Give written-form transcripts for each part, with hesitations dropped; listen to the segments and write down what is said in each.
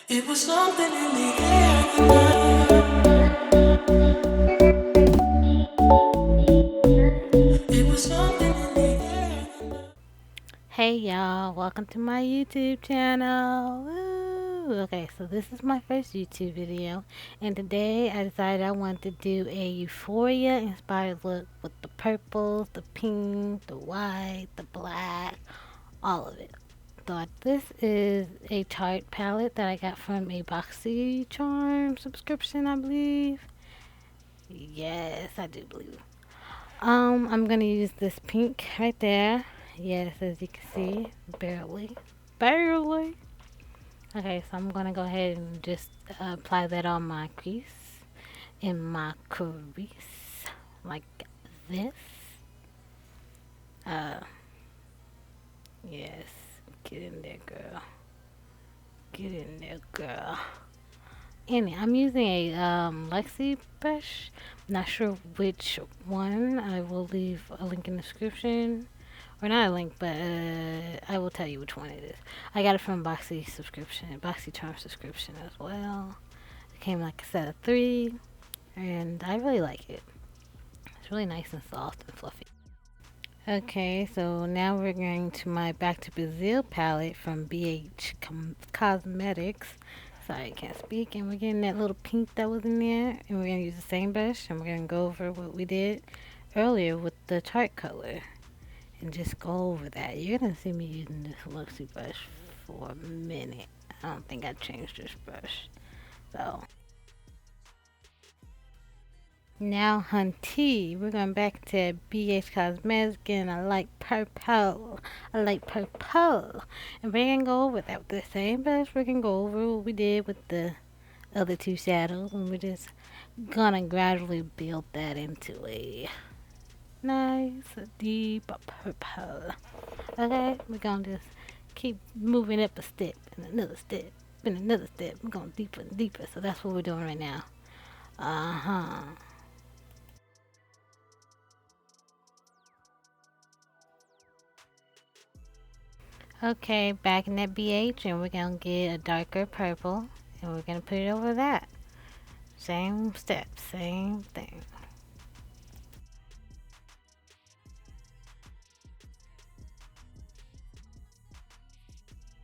It was something in the air. It was something in the air. Hey y'all, welcome to my YouTube channel. Woo! Okay, so this is my first YouTube video, and today I decided I wanted to do a Euphoria inspired look with the purples, the pink, the white, the black, all of it. So this is a Tarte palette that I got from a Boxy Charm subscription, I believe. Yes, I do believe. I'm gonna use this pink right there. Yes, as you can see, barely, barely. Okay, so I'm gonna go ahead and just apply that on my crease, in my crease, like this. Uh, yes, get in there, girl. Get in there, girl. And I'm using a Luxie brush. Not sure which one. I will leave a link in the description. Or not a link, but I will tell you which one it is. I got it from Boxy Charm subscription as well. It came like a set of 3, and I really like it. It's really nice and soft and fluffy. Okay, so now we're going to my Back to Brazil palette from BH Cosmetics. Sorry, I can't speak. And we're getting that little pink that was in there, and we're gonna use the same brush, and we're gonna go over what we did earlier with the Tarte color. And just go over that. You're gonna see me using this Luxie brush for a minute. I don't think I changed this brush. So now, hunty, we're going back to BH Cosmetics again. I like purple. I like purple. And we're gonna go over that with the same brush. We're gonna go over what we did with the other 2 shadows, and we're just gonna gradually build that into a nice deep purple. Okay, we're gonna just keep moving up a step and another step and another step. We're going deeper and deeper. So that's what we're doing right now. Uh-huh. Okay, back in that BH, and we're gonna get a darker purple, and we're gonna put it over that. Same step, same thing.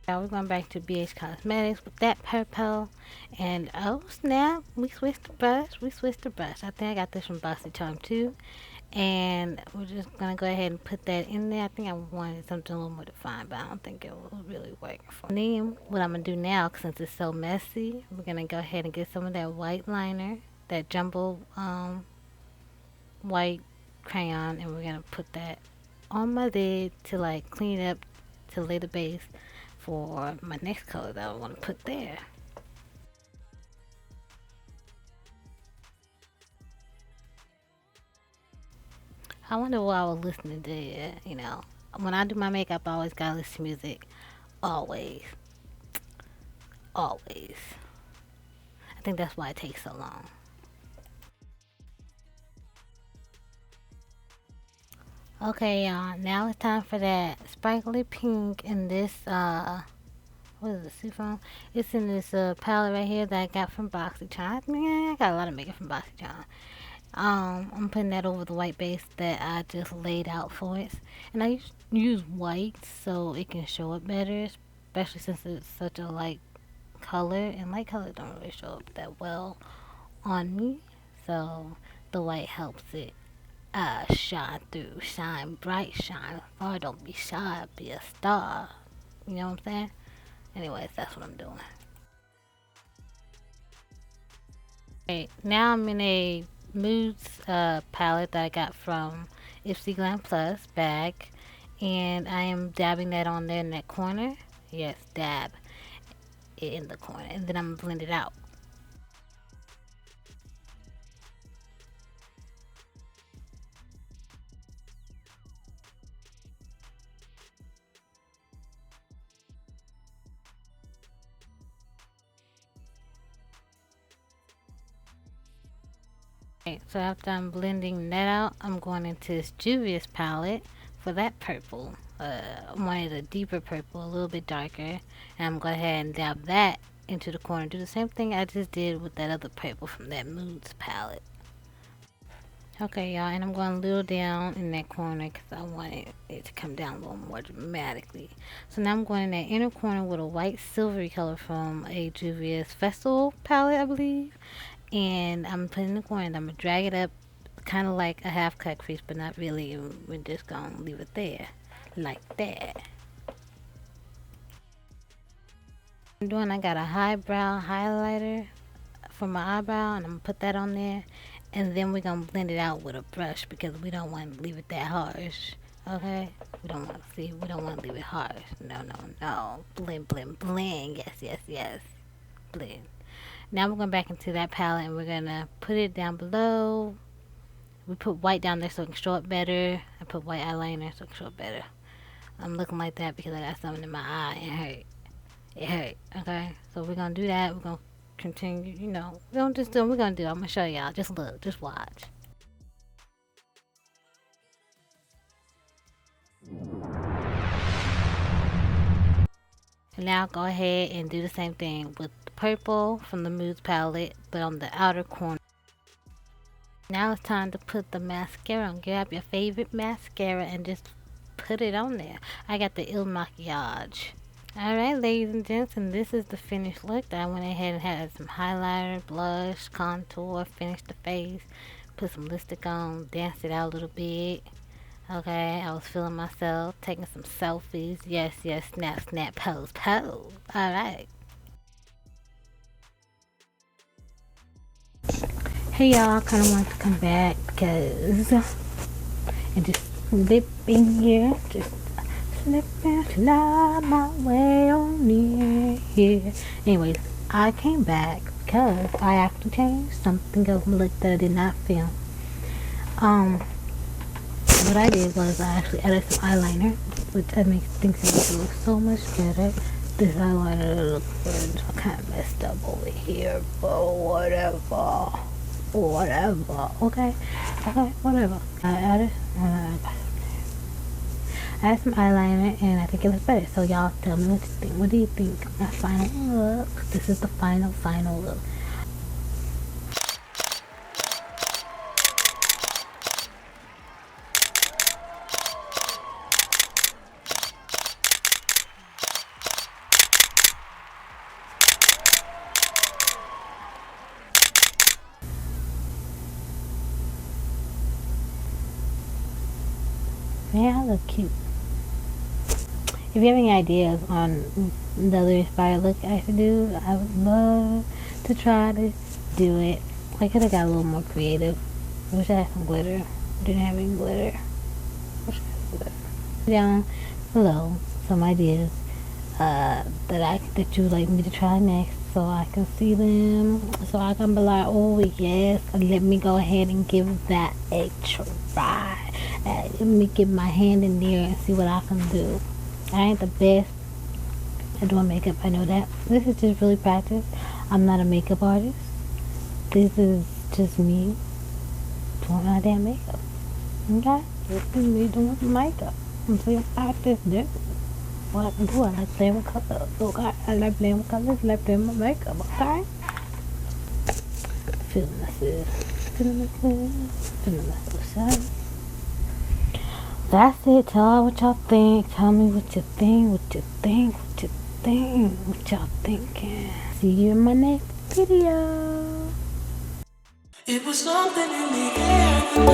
Now we're going back to BH Cosmetics with that purple. And oh snap, we switched the brush. We switched the brush. I think I got this from Boxy Charm too. And we're just gonna go ahead and put that in there. I think I wanted something a little more defined, but I don't think it will really work for me. Then what I'm gonna do now, since it's so messy, we're gonna go ahead and get some of that white liner, that jumbo white crayon, and we're gonna put that on my lid to like clean it up, to lay the base for my next color that I want to put there. I wonder what I was listening to, When I do my makeup, I always gotta listen to music. Always. Always. I think that's why it takes so long. Okay, y'all. Now it's time for that sparkly pink in this, what is it, seafoam? It's in this palette right here that I got from BoxyCharm. Man, I got a lot of makeup from BoxyCharm. I'm putting that over the white base that I just laid out for it. And I use white so it can show up better, especially since it's such a light color. And light color don't really show up that well on me. So the white helps it shine through. Shine bright, shine far. Don't be shy, be a star. You know what I'm saying? Anyways, that's what I'm doing. Okay, now I'm in a Moods palette that I got from Ipsy Glam Plus bag, and I am dabbing that on there in that corner. Yes, dab it in the corner, and then I'm gonna blend it out. Okay, so after I'm blending that out, I'm going into this Juvia's palette for that purple. I wanted a deeper purple, a little bit darker, and I'm going to go ahead and dab that into the corner. Do the same thing I just did with that other purple from that Moods palette. Okay, y'all, and I'm going a little down in that corner because I wanted it to come down a little more dramatically. So now I'm going in that inner corner with a white silvery color from a Juvia's Festival palette, I believe. And I'm putting in the corner and I'm going to drag it up kind of like a half cut crease, but not really. We're just going to leave it there like that. I'm doing, I got a highbrow highlighter for my eyebrow and I'm going to put that on there. And then we're going to blend it out with a brush because we don't want to leave it that harsh. Okay? We don't want to see. We don't want to leave it harsh. No, no, no. Blend, blend, blend. Yes, yes, yes. Blend. Now we're going back into that palette and we're going to put it down below. We put white down there so it can show up better. I put white eyeliner so it can show up better. I'm looking like that because I got something in my eye. It hurt. It hurt. Okay? So we're going to do that. We're going to continue, you know, we don't just do what we're gonna do. I'm gonna show y'all. Just look, just watch. And now go ahead and do the same thing with the purple from the Moods palette, but on the outer corner. Now it's time to put the mascara on. Grab your favorite mascara and just put it on there. I got the Il Maquillage. Alright, ladies and gents, and this is the finished look. I went ahead and had some highlighter, blush, contour, finished the face, put some lipstick on, danced it out a little bit. Okay, I was feeling myself, taking some selfies. Yes, yes, snap, snap, pose, pose. Alright. Hey y'all, I kind of wanted to come back because and just slip in here, just slip and slide my way on in here. Anyways, I came back because I actually changed something of my look that I did not film. What I did was I actually added some eyeliner, which I makes things look so much better. This eyeliner looks good. I kind of messed up over here, but whatever. Whatever. Okay, whatever. I added some eyeliner and I think it looks better. So y'all tell me what you think. What do you think of my final look? This is the final look. Man, I look cute. If you have any ideas on the other inspired look I should do, I would love to try to do it. I could have got a little more creative. I wish I had some glitter. Didn't have any glitter. Wish I had some glitter. Down below some ideas that you would like me to try next, so I can see them, so I can be like, oh yes, let me go ahead and give that a try. Let me get my hand in there and see what I can do. I ain't the best at doing makeup, I know that. This is just really practice. I'm not a makeup artist. This is just me doing my damn makeup. Okay? This is me doing makeup. I'm saying practice this. What I can do, I like playing with colors. Okay? I like playing with colors, I like playing with makeup, okay? Feeling myself. Feeling myself. That's it. Tell all what y'all think. Tell me what you think. What y'all thinking. See you in my next video. It was something in the air.